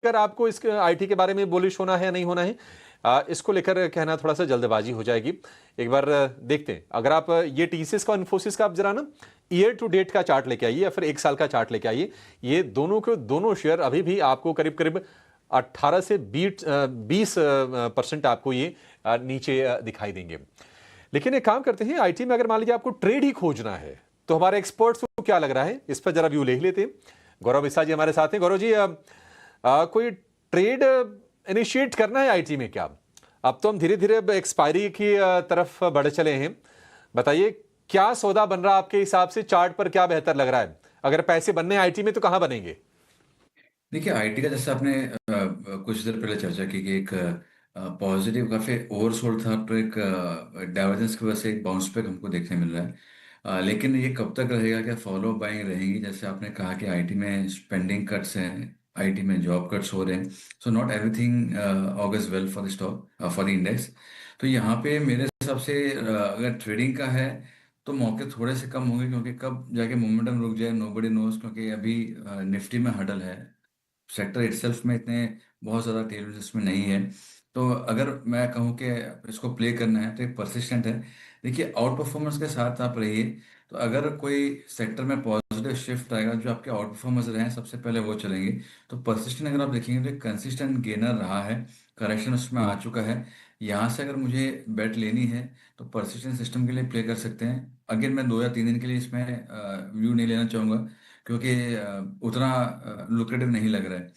लेकर आपको इस आईटी के बारे में बुलिश होना है या नहीं होना है, इसको लेकर कहना थोड़ा सा जल्दबाजी हो जाएगी। एक बार देखते हैं। अगर आप ये टीसीएस का इन्फोसिस का आप जरा ना ईयर टू डेट का चार्ट लेके आइए या फिर एक साल का चार्ट लेके आइए। ये दोनों के दोनों शेयर अभी भी आपको करीब करीब 18 से 20% आपको ये नीचे दिखाई देंगे। लेकिन एक काम करते हैं, आईटी में अगर मान लीजिए आपको ट्रेड ही खोजना है तो हमारे एक्सपर्ट्स को क्या लग रहा है इस पर जरा व्यू ले लेते हैं। गौरव बिस्सा जी हमारे साथ हैं। गौरव जी, कोई ट्रेड इनिशिएट करना है आईटी में क्या? अब तो हम धीरे धीरे एक्सपायरी की तरफ बढ़ चले हैं। बताइए क्या सौदा बन रहा है आपके हिसाब से, चार्ट पर क्या बेहतर लग रहा है? अगर पैसे बनने हैं आईटी में तो कहां बनेंगे? देखिए आईटी का जैसे आपने कुछ देर पहले चर्चा की कि एक पॉजिटिव काफी ओवरसोल्ड था, तो एक डाइवर्जेंस की वजह से एक बाउंस बैक हमको देखने मिल रहा है। लेकिन ये कब तक रहेगा, क्या फॉलो बाइंग रहेगी? जैसे आपने कहा कि आईटी में स्पेंडिंग कट्स हैं, आईटी में जॉब कट्स हो रहे हैं, so not everything August well for the stock, for the index. तो यहाँ पे मेरे हिसाब से अगर ट्रेडिंग का है तो मौके थोड़े से कम होंगे, क्योंकि कब जाके मोमेंटम रुक जाए नोबडी नोज, क्योंकि अभी निफ्टी में हडल है, सेक्टर इटसेल्फ में इतने बहुत ज़्यादा टेलविंड्स इसमें नहीं है। तो अगर मैं कहूँ कि इसको प्ले करना है तो एक परसिस्टेंट है। देखिए आउट परफॉर्मेंस के साथ आप रहिए, तो अगर कोई सेक्टर में पॉजिटिव शिफ्ट आएगा, जो आपके आउट परफॉर्मेंस रहे हैं सबसे पहले वो चलेंगे। तो परसिस्टेंट अगर आप देखेंगे तो एक कंसिस्टेंट गेनर रहा है, करेक्शन उसमें आ चुका है। यहाँ से अगर मुझे बेट लेनी है तो परसिस्टेंट सिस्टम के लिए प्ले कर सकते हैं। अगेन मैं 2 या 3 दिन के लिए इसमें व्यू नहीं लेना चाहूँगा, क्योंकि उतना लुक्रेटिव नहीं लग रहा है।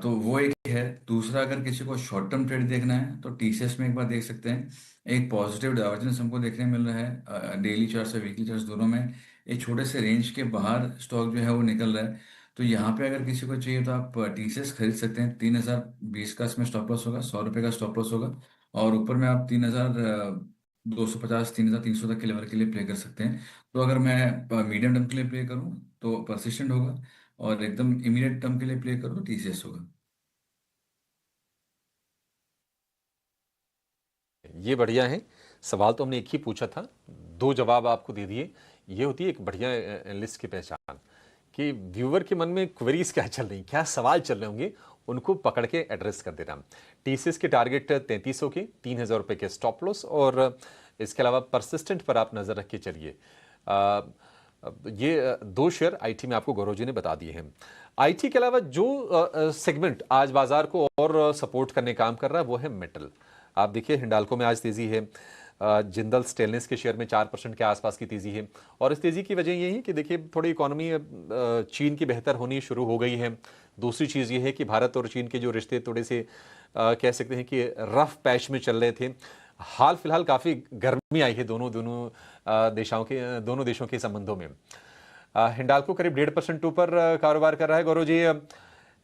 तो वो एक है। दूसरा, अगर किसी को शॉर्ट टर्म ट्रेड देखना है तो टीसीएस में एक बार देख सकते हैं। एक पॉजिटिव डाइवर्जेंस हमको देखने मिल रहा है डेली चार्ट्स और वीकली चार्ट्स दोनों में। एक छोटे से रेंज के बाहर स्टॉक जो है वो निकल रहा है। तो यहाँ पे अगर किसी को चाहिए तो आप टीसीएस खरीद सकते हैं। 3020 का इसमें स्टॉप लॉस होगा, 100 रुपये का स्टॉप लॉस होगा। और ऊपर में आप 3250, 3300 तक के लेवल के लिए प्ले कर सकते हैं। तो अगर मैं मीडियम टर्म के लिए प्ले करूँ तो परसिस्टेंट होगा, और एकदम इमीडिएट टर्म के लिए प्ले करो तो टीसीएस होगा। ये बढ़िया है। सवाल तो हमने एक ही पूछा था, दो जवाब आपको दे दिए। ये होती है एक बढ़िया एनालिस्ट की पहचान कि व्यूअर के मन में क्वेरीज क्या चल रही, क्या सवाल चल रहे होंगे, उनको पकड़ के एड्रेस कर देना। टीसीएस के टारगेट 3300 के, 3000 रुपये के स्टॉप लॉस, और इसके अलावा परसिस्टेंट पर आप नजर रख के चलिए। ये दो शेयर आईटी में आपको गौरव जी ने बता दिए हैं। आईटी के अलावा जो सेगमेंट आज बाजार को और सपोर्ट करने काम कर रहा है वो है मेटल। आप देखिए हिंडाल्को में आज तेजी है, जिंदल स्टेनलेस के शेयर में 4% के आसपास की तेजी है। और इस तेजी की वजह यही है कि देखिए थोड़ी इकोनॉमी चीन की बेहतर होनी शुरू हो गई है। दूसरी चीज़ ये है कि भारत और चीन के जो रिश्ते थोड़े से कह सकते हैं कि रफ पैच में चल रहे थे। हाल फिलहाल काफ़ी गर्मी आई है दोनों देशों के संबंधों में। हिंडाल्को करीब 1.5% ऊपर कारोबार कर रहा है। गौरव जी,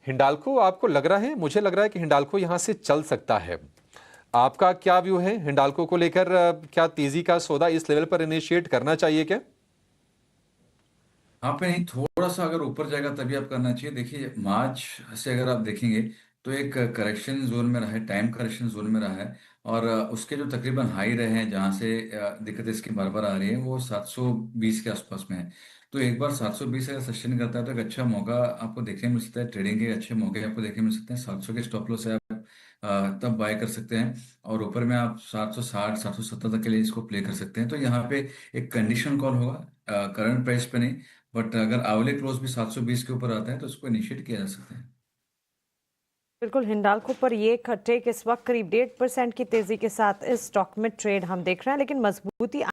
हिंडाल्को आपको लग रहा है, मुझे लग रहा है कि हिंडाल्को यहां से चल सकता है। आपका क्या व्यू है हिंडाल्को को लेकर? क्या तेजी का सौदा इस लेवल पर इनिशिएट करना चाहिए क्या? हाँ पे नहीं, थोड़ा सा अगर ऊपर जाएगा तभी आप करना चाहिए। देखिए मार्च से अगर आप देखेंगे तो एक करेक्शन जोन में रहा है, टाइम करेक्शन जोन में रहा है। और उसके जो तकरीबन हाई रहे हैं, जहाँ से दिक्कत इसकी बार बार आ रही है, वो 720 के आसपास में है। तो एक बार 720 अगर सस्टेन करता है तो एक अच्छा मौका आपको देखने मिल सकता है, ट्रेडिंग के अच्छे मौके आपको देखने मिल सकते हैं। 700 के स्टॉप लॉस है, आप तब बाय कर सकते हैं। और ऊपर में आप 760, 770 तक के लिए इसको प्ले कर सकते हैं। तो यहाँ पे एक कंडीशन कॉल होगा, करंट प्राइस पे नहीं। बट अगर आवले क्लोज भी 720 के ऊपर आता है तो उसको इनिशिएट किया जा सकता है। बिल्कुल, हिंडाल्को पर ये टेक इस वक्त करीब 1.5% की तेजी के साथ इस स्टॉक में ट्रेड हम देख रहे हैं, लेकिन मजबूती